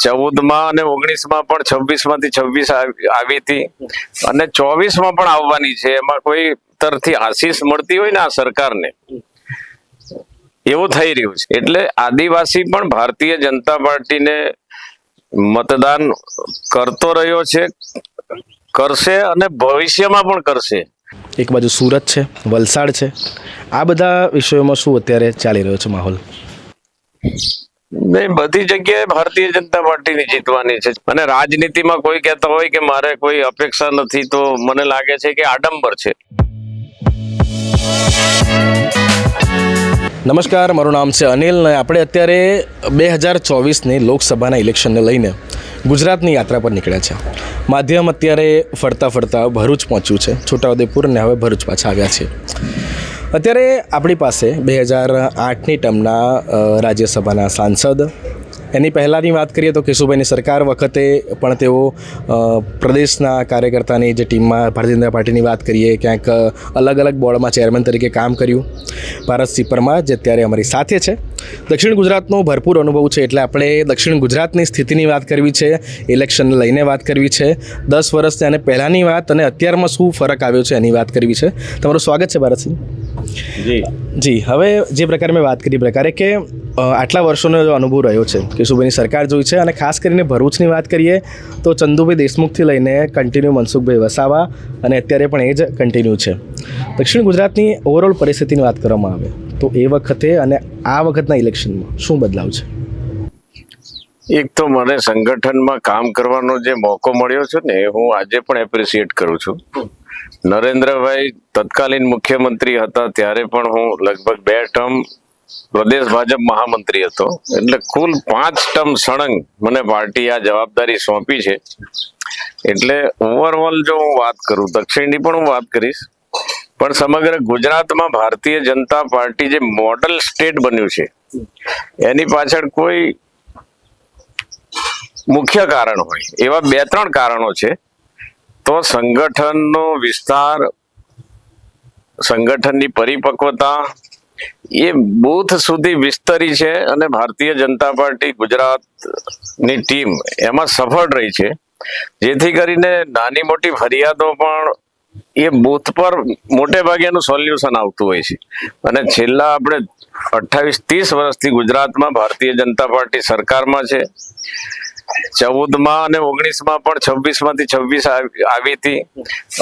14માં અને 19માં પણ 26માંથી 26 આવી હતી અને 24માં પણ આવવાની છે. એમાં કોઈ તરફથી આશીષ મળતી હોય ને આ સરકારને, એવું થઈ રહ્યું છે. એટલે આદિવાસી પણ ભારતીય જનતા પાર્ટીને મતદાન કરતો રહ્યો છે, કરશે અને ભવિષ્યમાં પણ કરશે. એક બાજુ સુરત છે, વલસાડ છે, આ બધા વિષયોમાં શું અત્યારે ચાલી રહ્યો છે માહોલ? નહીં, બધી જગ્યાએ ભારતીય જનતા પાર્ટીની જીતવાની છે. અને રાજનીતિમાં કોઈ કહેતા હોય કે મારે કોઈ અપેક્ષા નથી, તો મને લાગે છે કે આડંબર છે. નમસ્કાર, મારું નામ છે અનિલ ને આપણે અત્યારે 2024ની લોકસભાના ઇલેક્શનને લઈને ગુજરાતની યાત્રા પર નીકળ્યા છે. માધ્યમ અત્યારે ફરતા ફરતા ભરૂચ પહોંચ્યું છે, છોટાઉદેપુર, અને હવે ભરૂચ પાછા આવ્યા છે. અત્યારે આપણી પાસે 2008ની ટર્મના રાજ્યસભાના સાંસદ, એની પહેલાંની વાત કરીએ તો કેશુભાઈની સરકાર વખતે પણ તેઓ પ્રદેશના કાર્યકર્તાની જે ટીમમાં ભારતીય જનતા પાર્ટીની વાત કરીએ, ક્યાંક અલગ અલગ બોર્ડમાં ચેરમેન તરીકે કામ કર્યું. ભારતસિંહ પરમાર જે અત્યારે અમારી સાથે છે. દક્ષિણ ગુજરાતનો ભરપૂર અનુભવ છે, એટલે આપણે દક્ષિણ ગુજરાતની સ્થિતિની વાત કરવી છે, ઇલેક્શનને લઈને વાત કરવી છે, 10 વર્ષ અને પહેલાંની વાત અને અત્યારમાં શું ફરક આવ્યો છે એની વાત કરવી છે. તમારું સ્વાગત છે ભારતસિંહ. જી, હવે જે પ્રકારે મેં વાત કરી પ્રકારે કે આટલા વર્ષોનો જો અનુભવ રહ્યો છે, કેશુભાઈની સરકાર જોઈ છે, અને ખાસ કરીને ભરૂચની વાત કરીએ તો ચંદુભાઈ દેશમુખથી લઈને કન્ટિન્યુ મનસુખભાઈ વસાવા અને અત્યારે પણ એ જ કન્ટિન્યુ છે. દક્ષિણ ગુજરાતની ઓવરઓલ પરિસ્થિતિની વાત કરવામાં આવે તો એ વખતે અને આ વખતના ઇલેક્શનમાં શું બદલાવ છે? એક તો મને સંગઠનમાં કામ કરવાનો જે મોકો મળ્યો છે ને, હું આજે પણ એપ્રિશિએટ કરું છું. નરેન્દ્રભાઈ તત્કાલીન મુખ્યમંત્રી હતા ત્યારે પણ હું લગભગ 2 ટર્મ પ્રદેશ ભાજપ મહામંત્રી હતો. એટલે કુલ 5 ટર્મ સળંગ મને પાર્ટી આ જવાબદારી સોંપી છે. એટલે ઓવરઓલ જો હું વાત કરું, દક્ષિણની પણ હું વાત કરીશ, પણ સમગ્ર ગુજરાતમાં ભારતીય જનતા પાર્ટી જે મોડલ સ્ટેટ બન્યું છે એની પાછળ કોઈ મુખ્ય કારણ હોય એવા 2-3 કારણો છે. તો સંગઠનનો વિસ્તાર, સંગઠનની પરિપક્વતા એ બૂથ સુધી વિસ્તરી છે અને ભારતીય જનતા પાર્ટી ગુજરાતની ટીમ એમાં સફળ રહી છે. જેથી કરીને નાની મોટી ફરિયાદો પણ એ બૂથ પર મોટે ભાગે એનું સોલ્યુશન આવતું હોય છે. અને છેલ્લા આપણે 28-30 વર્ષથી ગુજરાતમાં ભારતીય જનતા પાર્ટી સરકારમાં છે. 14માં અને 19માં પણ 26માંથી 26 આવી હતી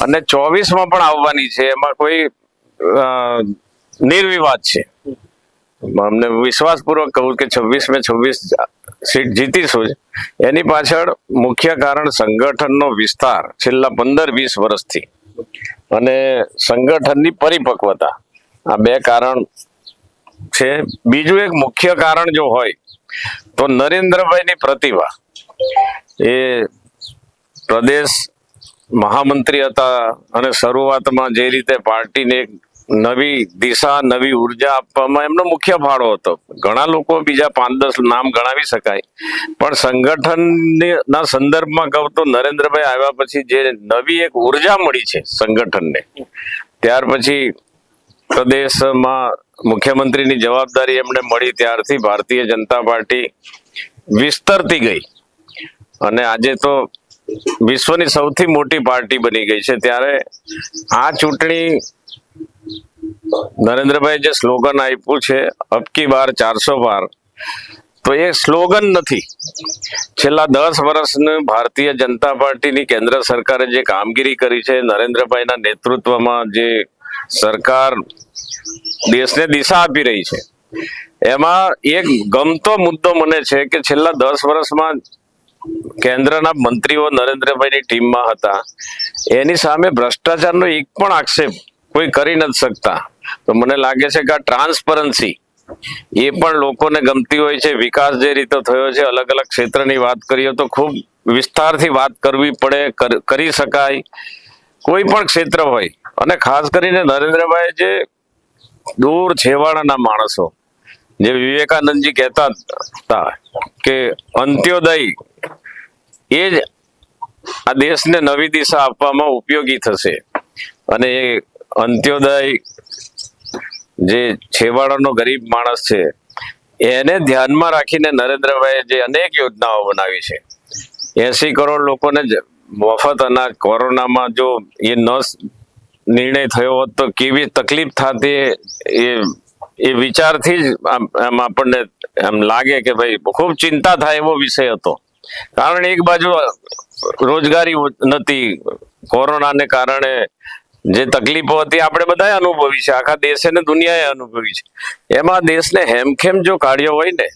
અને 24માં પણ આવવાની છે. એમાં કોઈ નિર્વિવાદ છે. અમને વિશ્વાસપૂર્વક કહું કે 26 સીટ જીતીશું. એની પાછળ મુખ્ય કારણ સંગઠનનો વિસ્તાર છેલ્લા 15-20 વર્ષથી અને સંગઠનની પરિપક્વતા, આ 2 કારણ છે. બીજું એક મુખ્ય કારણ જો હોય તો નરેન્દ્રભાઈની પ્રતિભા. એ પ્રદેશ મહામંત્રી હતા અને શરૂઆતમાં જે રીતે પાર્ટીને એક નવી દિશા, નવી ઉર્જા આપવામાં એમનો મુખ્ય ફાળો હતો. ઘણા લોકો બીજા 5-10 નામ ગણાવી શકાય, પણ સંગઠનના સંદર્ભમાં કહું તો નરેન્દ્રભાઈ આવ્યા પછી જે નવી એક ઉર્જા મળી છે સંગઠનને, ત્યાર પછી પ્રદેશમાં મુખ્યમંત્રીની જવાબદારી એમને મળી ત્યારથી ભારતીય જનતા પાર્ટી વિસ્તરતી ગઈ અને આજે તો વિશ્વની સૌથી મોટી પાર્ટી બની ગઈ છે. ત્યારે આ ચૂંટણી નરેન્દ્રભાઈ જે સ્લોગન આપ્યું છે, અબકી બાર 400 પાર, તો એ સ્લોગન નથી. છેલ્લા 10 વર્ષની ભારતીય જનતા પાર્ટીની કેન્દ્ર સરકારે જે કામગીરી કરી છે, નરેન્દ્રભાઈના નેતૃત્વમાં જે સરકાર દેશને દિશા આપી રહી છે, એમાં એક ગમતો મુદ્દો મને છે કે છેલ્લા 10 વર્ષમાં કેન્દ્રના મંત્રીઓ નરેન્દ્રભાઈની ટીમમાં હતા, એની સામે ભ્રષ્ટાચારનો એક પણ આક્ષેપ કોઈ કરી નથી શકતા. તો મને લાગે છે કે આ ટ્રાન્સપરન્સી એ પણ લોકોને ગમતી હોય છે. વિકાસ જે રીતે થયો છે, અલગ અલગ ક્ષેત્રની વાત કરીએ તો ખૂબ વિસ્તારથી વાત કરવી પડે, કરી શકાય કોઈ પણ ક્ષેત્ર હોય. અને ખાસ કરીને નરેન્દ્રભાઈ જે દૂર છેવાડાના માણસો, જે વિવેકાનંદજી કહેતા હતા કે અંત્યોદય એ જ આ દેશને નવી દિશા આપવામાં ઉપયોગી થશે. અને એ અંત્યોદય જે છેવાડાનો ગરીબ માણસ છે એને ધ્યાનમાં રાખીને નરેન્દ્રભાઈએ જે અનેક યોજનાઓ બનાવી છે, 80 કરોડ લોકોને મફત અનાજ, કોરોનામાં જો એ નિર્ણય થયો હોત તો કેવી તકલીફ થતી, એ વિચારથી જ આમ આપણને એમ લાગે કે ભાઈ ખૂબ ચિંતા થાય એવો વિષય હતો. કારણ એક બાજુ રોજગારી નથી, કોરોનાને કારણે જે તકલીફો હતી આપણે બધાએ અનુભવી છે, આખા દેશે ને દુનિયાએ અનુભવી છે. એમાં દેશને હેમખેમ જો કાઢ્યો હોય ને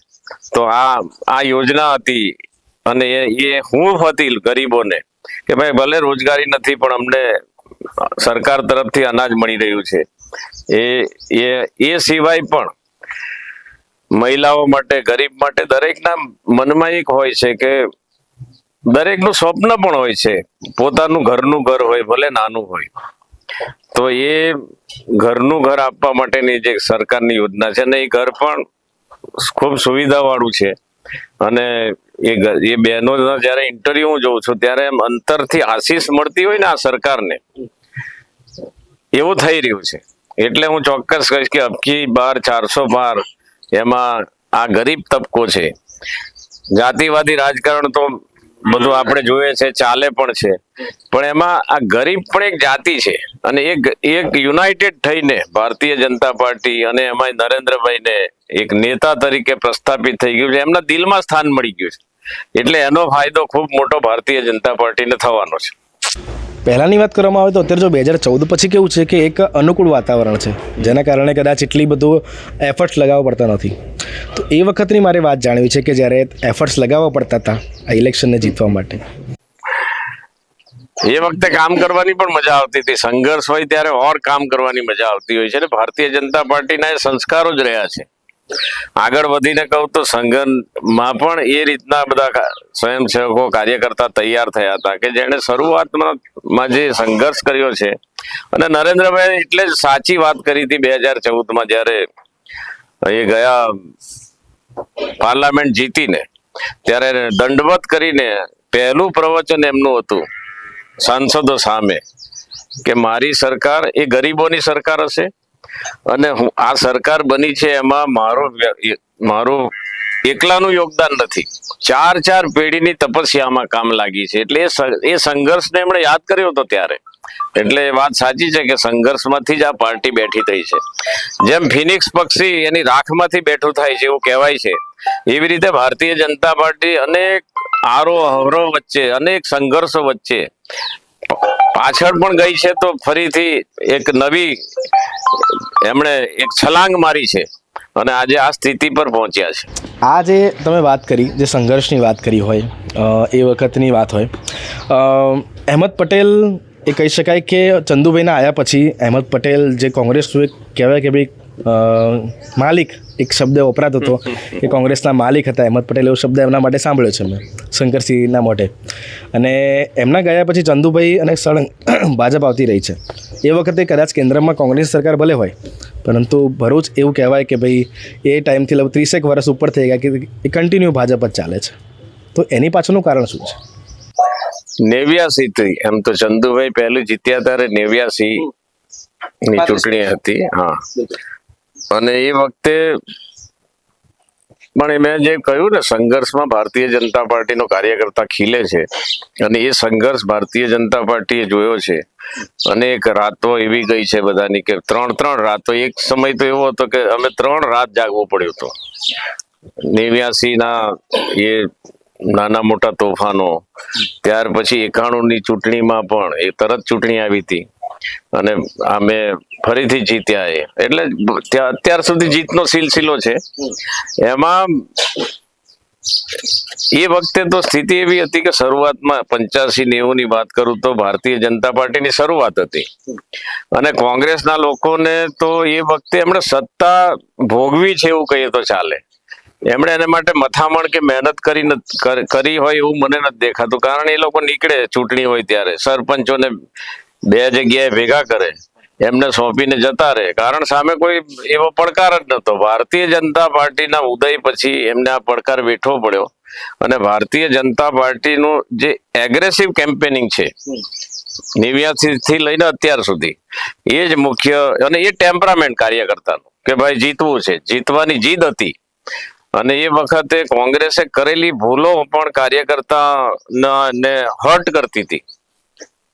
તો આ યોજના હતી, અને એ હૂંફ હતી ગરીબોને કે ભાઈ ભલે રોજગારી નથી પણ અમને સરકાર તરફથી અનાજ મળી રહ્યું છે. એ સિવાય પણ મહિલાઓ માટે, ગરીબ માટે દરેકના મનમાં એક હોય છે કે દરેકનું સ્વપ્ન પણ હોય છે પોતાનું ઘરનું ઘર હોય, ભલે નાનું હોય. તો એ ઘરનું ઘર આપવા માટેની જે સરકારની યોજના છે ને, એ ઘર પણ ખૂબ સુવિધા વાળું છે. અને એ બહેનો જયારે ઇન્ટરવ્યુ હું જોઉં છું ત્યારે એમ અંતરથી આશીષ મળતી હોય ને આ સરકારને, એવું થઈ રહ્યું છે. એટલે હું ચોક્કસ કહીશ કે અબકી બાર 400 પાર એમાં આ ગરીબ તબકો છે. જાતિવાદી રાજકારણ તો બધું આપણે જોઈએ છે, ચાલે પણ છે, પણ એમાં આ ગરીબ પણ એક જાતિ છે. અને એક યુનાઇટેડ થઈને ભારતીય જનતા પાર્ટી અને એમાં નરેન્દ્રભાઈને એક નેતા તરીકે પ્રસ્થાપિત થઈ ગયું છે, એમના દિલમાં સ્થાન મળી ગયું છે. એટલે એનો ફાયદો ખૂબ મોટો ભારતીય જનતા પાર્ટીને થવાનો છે. પહેલાંની વાત કરવામાં આવે તો અત્યારે જો 2014 પછી કેવું છે કે એક અનુકૂળ વાતાવરણ છે, જેના કારણે કદાચ એટલી બધું એફર્ટ્સ લગાવવા પડતા નથી. તો એ વખતની મારે વાત જાણવી છે કે જ્યારે એફર્ટ્સ લગાવવા પડતા હતા આ ઇલેક્શનને જીતવા માટે, એ વખતે કામ કરવાની પણ મજા આવતી હતી. સંઘર્ષ હોય ત્યારે ઓર કામ કરવાની મજા આવતી હોય છે. ને ભારતીય જનતા પાર્ટીના એ સંસ્કારો જ રહ્યા છે. આગળ વધીને કહું તો સંગઠનમાં પણ એ રીતના બધા સ્વયંસેવકો, કાર્યકર્તા તૈયાર થયા હતા કે જેણે શરૂઆતમાં જે સંઘર્ષ કર્યો છે. અને નરેન્દ્રભાઈ એટલે જ સાચી વાત કરી હતી 2014માં જ્યારે એ ગયા પાર્લામેન્ટ જીતીને, ત્યારે દંડવત કરીને પહેલું પ્રવચન એમનું હતું સાંસદો સામે કે મારી સરકાર એ ગરીબોની સરકાર હશે, અને આ સરકાર બની છે એમાં મારું એકલાનું યોગદાન નથી, 4 પેઢીની તપસ્યામાં કામ લાગી છે. એટલે એ સંઘર્ષને એમણે યાદ કર્યો હતો ત્યારે. એટલે એ વાત સાચી છે કે સંઘર્ષમાંથી જ આ પાર્ટી બેઠી થઈ છે. જેમ ફિનિક્સ પક્ષી એની રાખમાંથી બેઠું થાય છે એવું કહેવાય છે, એવી રીતે ભારતીય જનતા પાર્ટી અનેક આરોહ વચ્ચે, અનેક સંઘર્ષો વચ્ચે પાછળ પણ ગઈ છે, તો ફરીથી એક નવી એમણે એક છલાંગ મારી છે અને આજે આ સ્થિતિ પર પહોંચ્યા છે. આ જે તમે વાત કરી, જે સંઘર્ષની વાત કરી હોય, એ વખતની વાત હોય, અહેમદ પટેલ એ કહી શકાય કે ચંદુભાઈના આવ્યા પછી અહેમદ પટેલ જે કોંગ્રેસનું એક કહેવાય કે ભાઈ માલિક, એક શબ્દ વપરાતો હતો કે કોંગ્રેસના માલિક હતા અહેમદ પટેલ, એવો શબ્દ એમના માટે સાંભળ્યો છે મેં શંકરસિંહના મોઢે. અને એમના ગયા પછી ચંદુભાઈ અને સળંગ ભાજપ આવતી રહી છે. એ વખતે કદાચ કેન્દ્રમાં કોંગ્રેસ સરકાર ભલે હોય, પરંતુ ભરૂચ એવું કહેવાય કે ભાઈ એ ટાઈમથી લગભગ 30 વર્ષ ઉપર થઈ ગયા કે એ કન્ટિન્યુ ભાજપ જ ચાલે છે. તો એની પાછળનું કારણ શું છે? 89 થી એમ તો ચંદુભાઈ પહેલું જીત્યા ત્યારે 89 ની ચૂંટણી હતી. હા, અને એ વખતે પણ મેં જે કહ્યું ને, સંઘર્ષમાં ભારતીય જનતા પાર્ટીનો કાર્યકર્તા ખીલે છે. અને એ સંઘર્ષ ભારતીય જનતા પાર્ટીએ જોયો છે. અનેક રાતો એવી ગઈ છે બધાની કે 3 રાતો. એક સમય તો એવો હતો કે અમે 3 રાત જાગવું પડ્યું હતું. 89ના એ નાના મોટા તોફાનો, ત્યાર પછી 91ની ચૂંટણીમાં પણ એ તરત ચૂંટણી આવી હતી અને અમે ફરીથી જીત્યા. એટલે અત્યાર સુધી જીતનો સિલસિલો છે. એમાં એ વખતે તો સ્થિતિ એવી હતી કે શરૂઆતમાં 85-90ની વાત કરું તો ભારતીય જનતા પાર્ટીની શરૂઆત હતી, અને કોંગ્રેસના લોકોને તો એ વખતે એમણે સત્તા ભોગવી છે એવું કહીએ તો ચાલે. એમણે એના માટે મથામણ કે મહેનત કરી હોય એવું મને નથી દેખાતું. કારણ એ લોકો નીકળે ચૂંટણી હોય ત્યારે સરપંચોને 2 જગ્યાએ ભેગા કરે, એમને સોંપીને જતા રહે, કારણ સામે કોઈ એવો પડકાર જ નહોતો. ભારતીય જનતા પાર્ટીના ઉદય પછી એમને આ પડકાર વેઠવો પડ્યો. અને ભારતીય જનતા પાર્ટીનું જે એગ્રેસિવ કેમ્પેનિંગ છે 89 થી લઈને અત્યાર સુધી, એ જ મુખ્ય. અને એ ટેમ્પરામેન્ટ કાર્યકર્તાનું કે ભાઈ જીતવું છે, જીતવાની જીદ હતી. અને એ વખતે કોંગ્રેસે કરેલી ભૂલો પણ કાર્યકર્તાને હર્ટ કરતી હતી.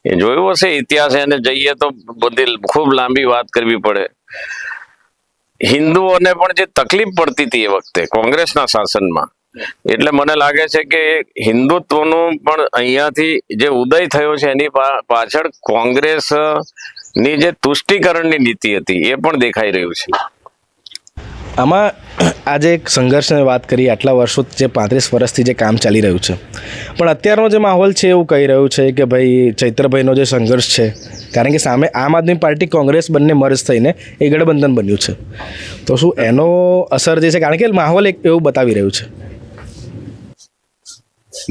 એ જોયું હશે ઇતિહાસ, એને જઈએ તો બધી ખૂબ લાંબી વાત કરવી પડે. હિન્દુઓને પણ જે તકલીફ પડતી હતી એ વખતે કોંગ્રેસના શાસનમાં, એટલે મને લાગે છે કે હિન્દુત્વનું પણ અહીંયાથી જે ઉદય થયો છે એની પાછળ કોંગ્રેસ ની જે તુષ્ટિકરણની નીતિ હતી એ પણ દેખાઈ રહ્યું છે. આમાં આજે એક સંઘર્ષની વાત કરી, આટલા વર્ષો જે 35 વર્ષથી જે કામ ચાલી રહ્યું છે, પણ અત્યારનો જે માહોલ છે એવું કહી રહ્યું છે કે ભાઈ ચૈત્રભાઈનો જે સંઘર્ષ છે, કારણ કે સામે આમ આદમી પાર્ટી કોંગ્રેસ બંને મર્જ થઈને એ ગઠબંધન બન્યું છે, તો શું એનો અસર જે છે, કારણ કે માહોલ એક એવું બતાવી રહ્યું છે.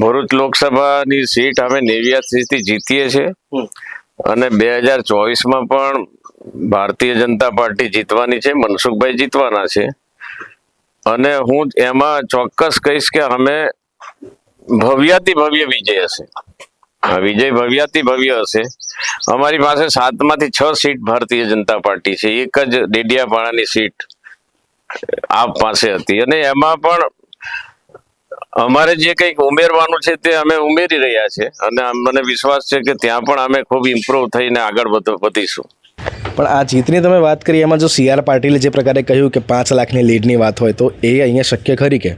ભરૂચ લોકસભાની સીટ અમે 89 થી જીતીએ છીએ અને 2024માં પણ ભારતીય જનતા પાર્ટી જીતવાની છે, મનસુખભાઈ જીતવાના છે. અને હું એમાં ચોક્કસ કહીશ કે અમે ભવ્યાતિ ભવ્ય વિજય હશે. આ વિજય ભવ્યાતિ ભવ્ય હશે. અમારી પાસે 7માંથી 6 સીટ ભારતીય જનતા પાર્ટી છે, એક જ ડેડિયાપાડાની સીટ આપ પાસે હતી, અને એમાં પણ અમારે જે કંઈક ઉમેરવાનું છે તે અમે ઉમેરી રહ્યા છે, અને મને વિશ્વાસ છે કે ત્યાં પણ અમે ખૂબ ઇમ્પ્રુવ થઈને આગળ વધીશું. પણ આ જીતની તમે વાત કરી, એમાં જો CR પાટીલે જે પ્રકારે કહ્યું કે 5 લાખની લીડની વાત હોય, તો એ અહીંયા શક્ય ખરી કે?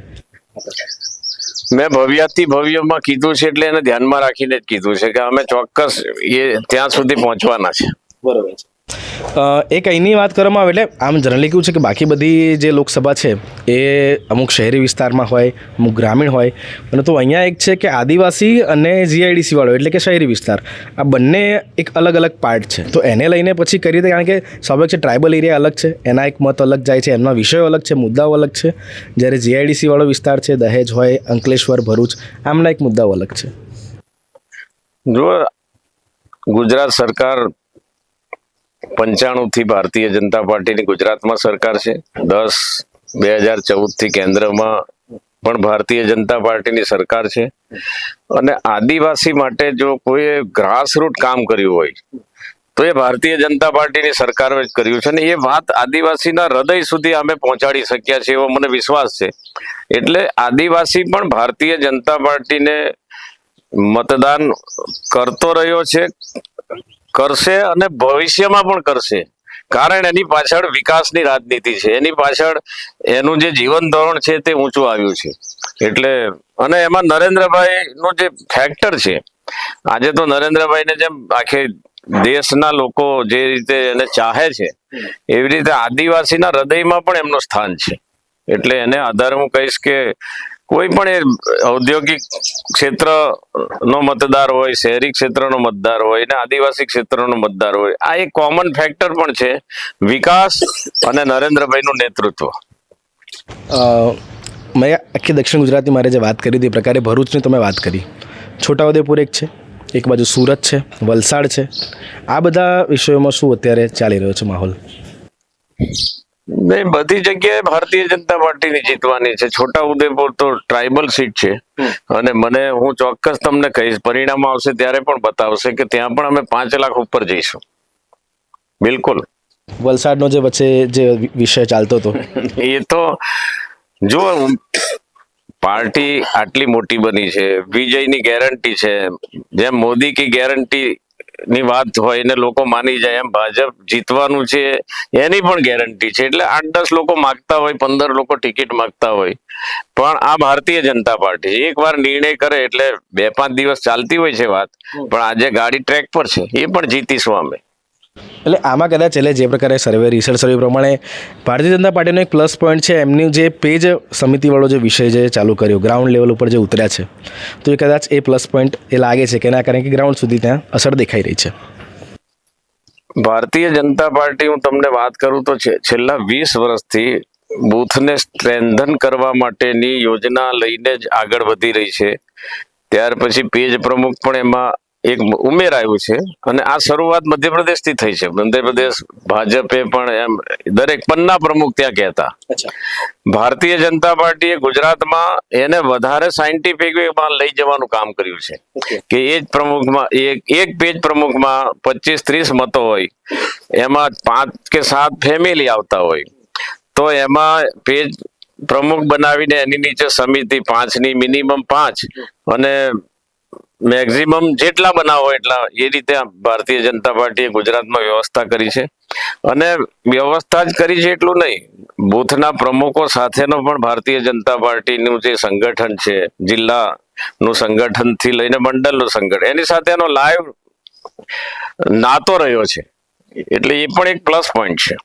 મેં ભવ્યાતિ ભવ્યમાં કીધું છે એટલે એને ધ્યાનમાં રાખીને જ કીધું છે કે અમે ચોક્કસ એ ત્યાં સુધી પહોંચવાના છે. બરોબર છે. એક અહીંની વાત કરવામાં આવે એટલે આમ જનરલી કેવું છે કે બાકી બધી જે લોકસભા છે એ અમુક શહેરી વિસ્તારમાં હોય, અમુક ગ્રામીણ હોય, પરંતુ અહીંયા એક છે કે આદિવાસી અને GIDC વાળો એટલે કે શહેરી વિસ્તાર, આ બંને એક અલગ અલગ પાર્ટ છે. તો એને લઈને પછી કઈ રીતે, કારણ કે સ્વાભાવિક છે ટ્રાઇબલ એરિયા અલગ છે, એના એક મત અલગ જાય છે, એમના વિષયો અલગ છે, મુદ્દાઓ અલગ છે, જ્યારે GIDC વાળો વિસ્તાર છે, દહેજ હોય, અંકલેશ્વર, ભરૂચ, આમના એક મુદ્દાઓ અલગ છે. જો ગુજરાત સરકાર 95 થી ભારતીય જનતા પાર્ટીની ગુજરાતમાં સરકાર છે, 2014 થી કેન્દ્રમાં પણ ભારતીય જનતા પાર્ટીની સરકાર છે, અને આદિવાસી માટે જો કોઈ ગ્રાસરૂટ કામ કર્યું હોય તો એ ભારતીય જનતા પાર્ટીની સરકારે જ કર્યું છે, અને એ વાત આદિવાસીના હૃદય સુધી અમે પહોંચાડી શક્યા છે એવો મને વિશ્વાસ છે. એટલે આદિવાસી પણ ભારતીય જનતા પાર્ટીને મતદાન કરતો રહ્યો છે, કરશે અને ભવિષ્યમાં પણ કરશે, કારણ એની પાછળ વિકાસની રાજનીતિ છે, એની પાછળ એનું જે જીવન ધોરણ છે તે ઊંચું આવ્યું છે. એટલે અને એમાં નરેન્દ્રભાઈ નું જે ફેક્ટર છે, આજે તો નરેન્દ્રભાઈને જેમ આખે દેશના લોકો જે રીતે એને ચાહે છે એવી રીતે આદિવાસીના હૃદયમાં પણ એમનું સ્થાન છે. એટલે એને આધારે હું કહીશ કે કોઈ પણ એ ઔદ્યોગિક ક્ષેત્રનો મતદાર હોય, શહેરી ક્ષેત્રનો મતદાર હોય ને આદિવાસી ક્ષેત્રનો મતદાર હોય, આ એક કોમન ફેક્ટર પણ છે, વિકાસ અને નરેન્દ્રભાઈનું નેતૃત્વ. મેં આખી દક્ષિણ ગુજરાતની મારે જે વાત કરી હતી એ પ્રકારે ભરૂચની તમે વાત કરી, છોટાઉદેપુર એક છે, એક બાજુ સુરત છે, વલસાડ છે, આ બધા વિષયોમાં શું અત્યારે ચાલી રહ્યો છે માહોલ? નહીં, બધી જગ્યાએ ભારતીય જનતા પાર્ટીની જીતવાની છે. છોટાઉદેપુર તો ટ્રાઇબલ સીટ છે, અને હું ચોક્કસ તમને કહીશ, પરિણામ આવશે ત્યારે પણ બતાવશે કે ત્યાં પણ અમે 5 લાખ ઉપર જઈશું. બિલકુલ. વલસાડનો જે વચ્ચે જે વિષય ચાલતો હતો એ તો જો પાર્ટી આટલી મોટી બની છે, વિજયની ગેરંટી છે, જેમ મોદી કી ગેરંટી ની વાત હોય એને લોકો માની જાય, એમ ભાજપ જીતવાનું છે એની પણ ગેરંટી છે. એટલે 8-10 લોકો માગતા હોય, 15 લોકો ટિકિટ માગતા હોય, પણ આ ભારતીય જનતા પાર્ટી એકવાર નિર્ણય કરે એટલે 2-5 દિવસ ચાલતી હોય છે વાત, પણ આજે ગાડી ટ્રેક પર છે, એ પણ જીતીશું અમે. એટલે આમાં કદાચ એટલે જે પ્રકારે રિસર્ચ સર્વે પ્રમાણે ભારતીય જનતા પાર્ટીનો એક પ્લસ પોઈન્ટ છે એમની જે પેજ સમિતિવાળો જે વિષય જે ચાલુ કર્યો, ગ્રાઉન્ડ લેવલ ઉપર જે ઉતર્યા છે, તો એ કદાચ એ પ્લસ પોઈન્ટ એ લાગે છે કે એના કારણે કે ગ્રાઉન્ડ સુધી ત્યાં અસર દેખાઈ રહી છે. ભારતીય જનતા પાર્ટી, હું તમને વાત કરું તો છેલ્લા 20 વર્ષથી બૂથને સ્ટ્રેન્થન કરવા માટેની યોજના લઈને જ આગળ વધી રહી છે. ત્યાર પછી પેજ પ્રમુખ પણ એમાં એક ઉમેરાયું છે, અને આ શરૂઆત મધ્યપ્રદેશથી થઈ છે. મધ્યપ્રદેશ ભાજપે પણ એમ દરેક પન્ના પ્રમુખ ત્યાં કહેતા. ભારતીય જનતા પાર્ટીએ ગુજરાતમાં એને વધારે સાયન્ટિફિકમાં લઈ જવાનું કામ કર્યું છે કે એ જ પ્રમુખમાં એક પેજ પ્રમુખમાં 25-30 મતો હોય, એમાં 5 કે 7 ફેમિલી આવતા હોય, તો એમાં પેજ પ્રમુખ બનાવીને એની નીચે સમિતિ 5ની મિનિમમ 5 અને મેક્સિમમ જેટલા બનાવો એટલા, એ રીતે ભારતીય જનતા પાર્ટીએ ગુજરાતમાં વ્યવસ્થા કરી છે. અને વ્યવસ્થા જ કરી છે એટલું નહીં, બૂથના પ્રમુખો સાથેનો પણ ભારતીય જનતા પાર્ટીનું જે સંગઠન છે, જિલ્લાનું સંગઠનથી લઈને મંડળનું સંગઠન, એની સાથે એનો લાઈવ નાતો રહ્યો છે, એટલે એ પણ એક પ્લસ પોઈન્ટ છે.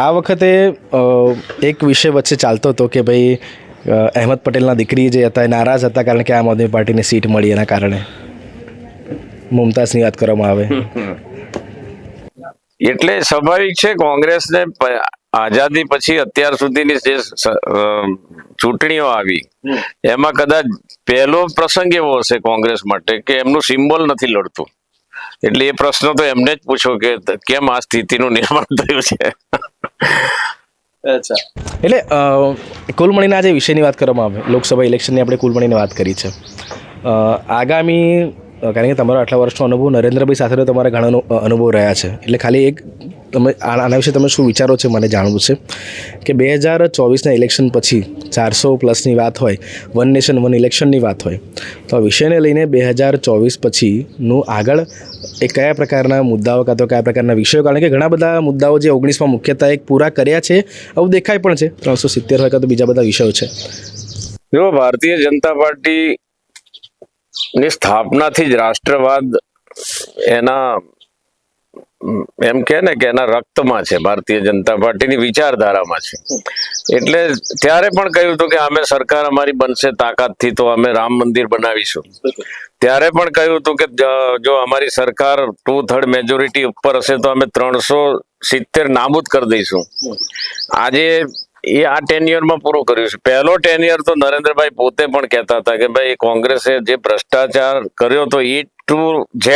આ વખતે એક વિષય વચ્ચે ચાલતો હતો કે ભાઈ અહેમદ પટેલના દીકરી જે હતા એ નારાજ હતા કારણ કે આમ આદમી પાર્ટીને સીટ મળી એના કારણે. મુમતાઝની વાત કરવામાં આવે એટલે સ્વાભાવિક છે, કોંગ્રેસને આઝાદી પછી અત્યાર સુધીની જે ચૂંટણીઓ આવી એમાં કદાચ પહેલો પ્રસંગ એવો હશે કોંગ્રેસ માટે કે એમનું સિમ્બોલ નથી લડતું. એટલે એ પ્રશ્ન તો એમને જ પૂછો કે કેમ આ સ્થિતિનું નિર્માણ થયું છે. અચ્છા, એટલે કુલ મળીને આજે વિષયની વાત કરવામાં આવે, લોકસભા ઇલેક્શનની આપણે કુલ મળીને વાત કરી છે. આગામી, કારણ કે તમારો આટલા વર્ષનો અનુભવ, નરેન્દ્રભાઈ સાથે તમારા ઘણા અનુભવ રહ્યા છે, એટલે ખાલી એક તમે આના વિશે તમે શું વિચારો છો મને જાણવું છે કે 2024ના ઇલેક્શન પછી 400+ વાત હોય, વન નેશન વન ઇલેક્શનની વાત હોય, તો આ વિષયને લઈને 2024 પછીનું આગળ એ કયા પ્રકારના મુદ્દાઓ કાં તો કયા પ્રકારના વિષયો, કારણ કે ઘણા બધા મુદ્દાઓ જે 19માં મુખ્યતઃ એક પૂરા કર્યા છે આવું દેખાય પણ છે, 370 હોય કાં તો બીજા બધા વિષયો છે. જો ભારતીય જનતા પાર્ટી ની સ્થાપનાથી જ રાષ્ટ્રવાદ એના એમ કે ને કે એના રક્તમાં છે, ભારતીય જનતા પાર્ટીની વિચારધારામાં છે. એટલે ત્યારે પણ કહ્યું હતું કે અમે સરકાર અમારી બનશે તાકાતથી તો અમે રામ મંદિર બનાવીશું. ત્યારે પણ કહ્યું હતું કે જો અમારી સરકાર 2/3 મેજોરિટી ઉપર હશે તો અમે 370 નાબૂદ કરી દઈશું. આજે એ આ ટેન્યુઅરમાં પૂરો કર્યું છે. પહેલો ટેન્યુઅર તો નરેન્દ્રભાઈ પોતે પણ કહેતા હતા કે ભાઈ કોંગ્રેસે જે ભ્રષ્ટાચાર કર્યો તો E to Z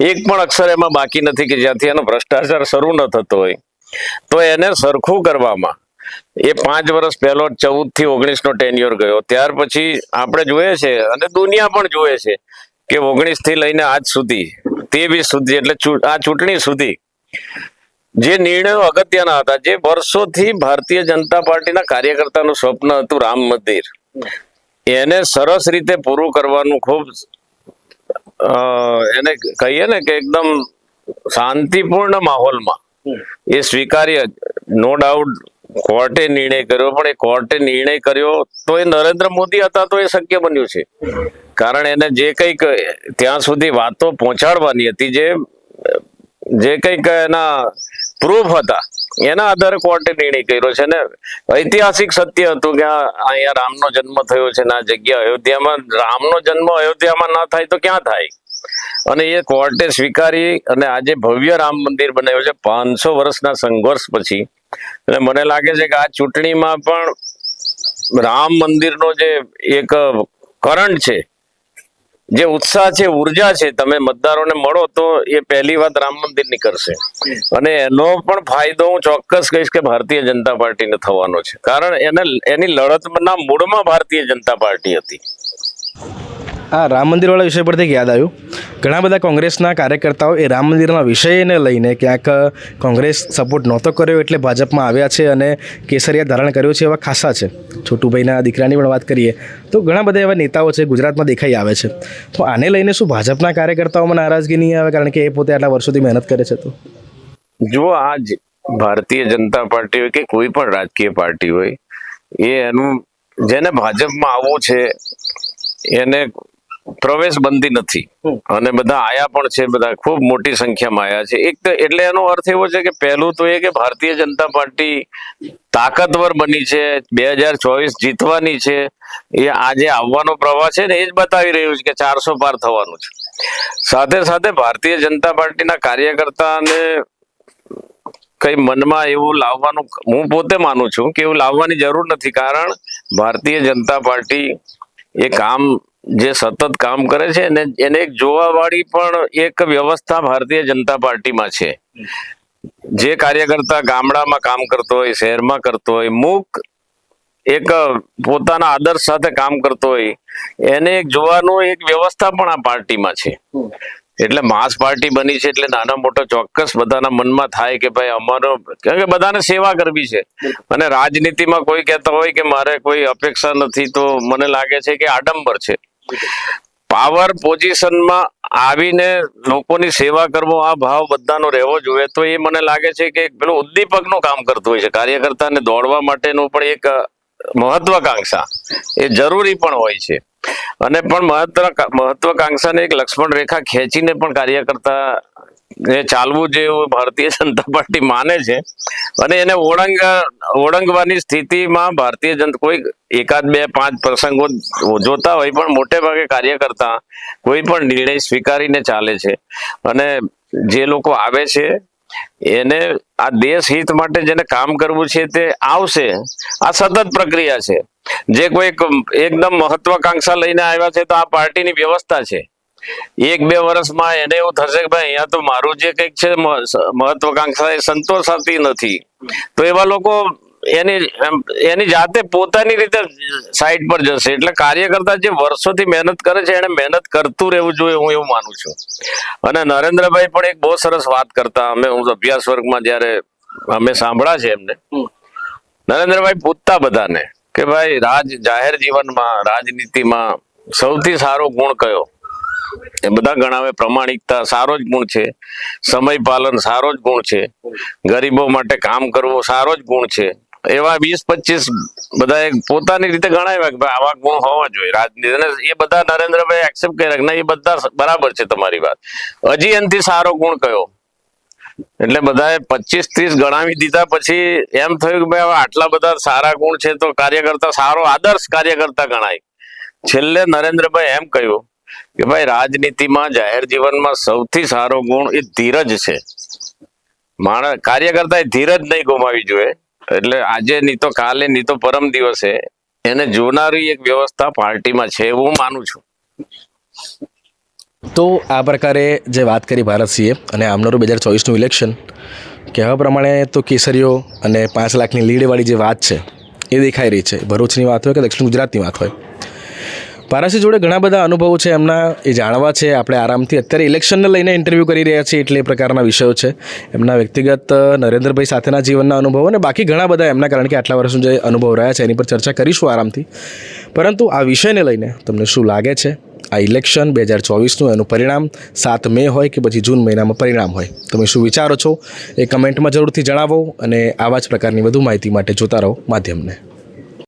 એક પણ અક્ષર એમાં બાકી નથી કે જ્યાંથી એનો ભ્રષ્ટાચાર શરૂ ન થતો હોય, તો એને સરખું કરવામાં એ 5 વર્ષ પહેલો 14 થી 19નો ટેન્યુઅર ગયો. ત્યાર પછી આપણે જોઈએ છે અને દુનિયા પણ જોઈએ છે કે 19 થી લઈને આજ સુધી 23 સુધી, એટલે આ ચૂંટણી સુધી જે નિર્ણયો અગત્યના હતા, જે વર્ષોથી ભારતીય જનતા પાર્ટીના કાર્યકર્તાનું સ્વપ્ન હતું રામ મંદિર, એને સરસ રીતે પૂરું કરવાનું ખૂબ એને કહીએ ને કે એકદમ શાંતિપૂર્ણ માહોલમાં એ સ્વીકાર્ય. નો ડાઉટ કોર્ટે નિર્ણય કર્યો, પણ એ કોર્ટે નિર્ણય કર્યો તો એ નરેન્દ્ર મોદી હતા તો એ શક્ય બન્યું છે, કારણ એને જે કંઈક ત્યાં સુધી વાતો પહોંચાડવાની હતી, જે કંઈક એના પ્રૂફ હતા એના આધારે કોર્ટે નિર્ણય કર્યો છે. ને ઐતિહાસિક સત્ય હતું કે અહીંયા રામનો જન્મ થયો છે, આ જગ્યા અયોધ્યામાં, રામનો જન્મ અયોધ્યામાં ના થાય તો ક્યાં થાય, અને એ કોર્ટે સ્વીકારી અને આજે ભવ્ય રામ મંદિર બનાવ્યું છે 500 વર્ષના સંઘર્ષ પછી. અને મને લાગે છે કે આ ચૂંટણીમાં પણ રામ મંદિરનો જે એક કરંટ છે, જે ઉત્સાહ છે, ઉર્જા છે, તમે મતદારોને મળો તો એ પહેલી વાત રામ મંદિરની કરશે. અને એનો પણ ફાયદો હું ચોક્કસ કહીશ કે ભારતીય જનતા પાર્ટીને થવાનો છે, કારણ એની લડતના મૂળમાં ભારતીય જનતા પાર્ટી હતી. આ રામ મંદિરવાળા વિષય પરથી યાદ આવ્યું, ઘણા બધા કોંગ્રેસના કાર્યકર્તાઓ એ રામ મંદિરના વિષયને લઈને ક્યાંક કોંગ્રેસ સપોર્ટ નહોતો કર્યો એટલે ભાજપમાં આવ્યા છે અને કેસરિયા ધારણ કર્યો છે એવા ખાસા છે. છોટુભાઈના દીકરાની પણ વાત કરીએ તો ઘણા બધા એવા નેતાઓ છે ગુજરાતમાં દેખાઈ આવે છે. તો આને લઈને શું ભાજપના કાર્યકર્તાઓમાં નારાજગી નહીં આવે, કારણ કે એ પોતે આટલા વર્ષોથી મહેનત કરે છે? તો જુઓ, આજ ભારતીય જનતા પાર્ટી હોય કે કોઈ પણ રાજકીય પાર્ટી હોય, એ એનું જેને ભાજપમાં આવવું છે એને પ્રવેશ બંધી નથી, અને બધા આયા પણ છે, બધા ખૂબ મોટી સંખ્યામાં આયા છે. એક તો એટલે એનો અર્થ એવો છે કે પહેલું તો એ કે ભારતીય જનતા પાર્ટી તાકાતવર બની છે, 2024 જીતવાની છે. એ આજે આવવાનો પ્રવાહ છે ને એ જ બતાવી રહ્યું છે કે 400 પાર થવાનું છે. સાથે સાથે ભારતીય જનતા પાર્ટીના કાર્યકર્તાને કઈ મનમાં એવું લાવવાનું, હું પોતે માનું છું કે એવું લાવવાની જરૂર નથી, કારણ ભારતીય જનતા પાર્ટી એ કામ જે સતત કામ કરે છે ને એને એક જોવા વાળી પણ એક વ્યવસ્થા ભારતીય જનતા પાર્ટીમાં છે. જે કાર્યકર્તા ગામડામાં કામ કરતો હોય, શહેરમાં કરતો હોય, મૂક એક પોતાના આદર્શ સાથે કામ કરતો હોય, એને એક જોવાનું એક વ્યવસ્થા પણ આ પાર્ટીમાં છે. એટલે માસ પાર્ટી બની છે એટલે નાના મોટો ચોક્કસ બધાના મનમાં થાય કે ભાઈ અમારો, કારણ કે બધાને સેવા કરવી છે. અને રાજનીતિમાં કોઈ કહેતા હોય કે મારે કોઈ અપેક્ષા નથી, તો મને લાગે છે કે આડંબર છે. પાવર પોઝિશનમાં આવીને લોકોની સેવા કરવો, આ ભાવ બધાનો રહેવો જોઈએ. તો એ મને લાગે છે કે પેલું ઉદ્દીપકનું કામ કરતું હોય છે. કાર્યકર્તાને દોડવા માટેનું પણ એક મહત્વાકાંક્ષા એ જરૂરી પણ હોય છે. અને પણ મહત્વાકાંક્ષાને એક લક્ષ્મણ રેખા ખેંચીને પણ કાર્યકર્તા એ ચાલવું જોઈએ એવું ભારતીય જનતા પાર્ટી માને છે. અને એને ઓળંગવાની સ્થિતિમાં ભારતીય જનતા, કોઈ એકાદ બે પાંચ પ્રસંગો જોતા હોય, પણ મોટે ભાગે કાર્યકર્તા કોઈ પણ નિર્ણય સ્વીકારીને ચાલે છે. અને જે લોકો આવે છે એને આ દેશ હિત માટે જેને કામ કરવું છે તે આવશે. આ સતત પ્રક્રિયા છે. જે કોઈ એકદમ મહત્વાકાંક્ષા લઈને આવ્યા છે તો આ પાર્ટીની વ્યવસ્થા છે. 1-2 વર્ષમાં એને એવું થશે કે ભાઈ અહીંયા તો મારું જે કંઈક છે મહત્વાકાંક્ષા એ સંતોષાતી નથી, તો એવા લોકો એની જાતે પોતાની રીતે સાઈડ પર જશે. એટલે કાર્યકર્તા જે વર્ષોથી મહેનત કરે છે એને મહેનત કરતું રહેવું જોઈએ, હું એવું માનું છું. અને નરેન્દ્રભાઈ પણ એક બહુ સરસ વાત કરતા, હું અભ્યાસ વર્ગમાં જયારે અમે સાંભળ્યા છે એમને, નરેન્દ્રભાઈ પૂછતા બધાને કે ભાઈ જાહેર જીવનમાં, રાજનીતિમાં સૌથી સારો ગુણ કયો? એ બધા ગણાવે. પ્રમાણિકતા સારો જ ગુણ છે, સમય પાલન સારો જ ગુણ છે, ગરીબો માટે કામ કરવું સારો જ ગુણ છે. એવા 20-25 બધા પોતાની રીતે ગણાવ્યા કે ભાઈ આવા ગુણ હોવા જોઈએ રાજનીતિ. અને એ બધા નરેન્દ્રભાઈ એક્સેપ્ટ કર્યા કે ના, એ બધા બરાબર છે તમારી વાત. હજી એનાથી સારો ગુણ કયો? એટલે બધાએ 25-30 ગણાવી દીધા. પછી એમ થયું કે ભાઈ હવે આટલા બધા સારા ગુણ છે તો કાર્યકર્તા સારો, આદર્શ કાર્યકર્તા ગણાય. છેલ્લે નરેન્દ્રભાઈ એમ કહ્યું કે ભાઈ રાજનીતિમાં, જાહેર જીવનમાં સૌથી સારો ગુણ એ ધીરજ છે. કાર્યકર્તા એ ધીરજ નહીં ગુમાવી જોઈએ. એટલે આજે નહીં તો કાલે, નહીં તો પરમ દિવસે એને જોનારી એક વ્યવસ્થા પાર્ટીમાં છે એવું હું માનું છું. તો આ પ્રકારે જે વાત કરી ભારતસિંહે, અને આવનારું 2024નું ઇલેક્શન કહેવા પ્રમાણે તો કેસરીઓ અને 5 લાખની લીડવાળી જે વાત છે એ દેખાઈ રહી છે. ભરૂચની વાત હોય કે દક્ષિણ ગુજરાતની વાત હોય, ભારતસિંહ જોડે ઘણા બધા અનુભવો છે એમના, એ જાણવા છે. આપણે આરામથી અત્યારે ઇલેક્શનને લઈને ઇન્ટરવ્યૂ કરી રહ્યા છીએ એટલે એ પ્રકારના વિષયો છે એમના વ્યક્તિગત, નરેન્દ્રભાઈ સાથેના જીવનના અનુભવો અને બાકી ઘણા બધા એમના, કારણ કે આટલા વર્ષનો જે અનુભવ રહ્યા છે એની પર ચર્ચા કરીશું આરામથી. પરંતુ આ વિષયને લઈને તમને શું લાગે છે? આ ઇલેક્શન 2024નું એનું પરિણામ 7 મે હોય કે પછી જૂન મહિનામાં પરિણામ હોય, તમે શું વિચારો છો એ કમેન્ટમાં જરૂરથી જણાવો. અને આવા જ પ્રકારની વધુ માહિતી માટે જોતા રહો માધ્યમને.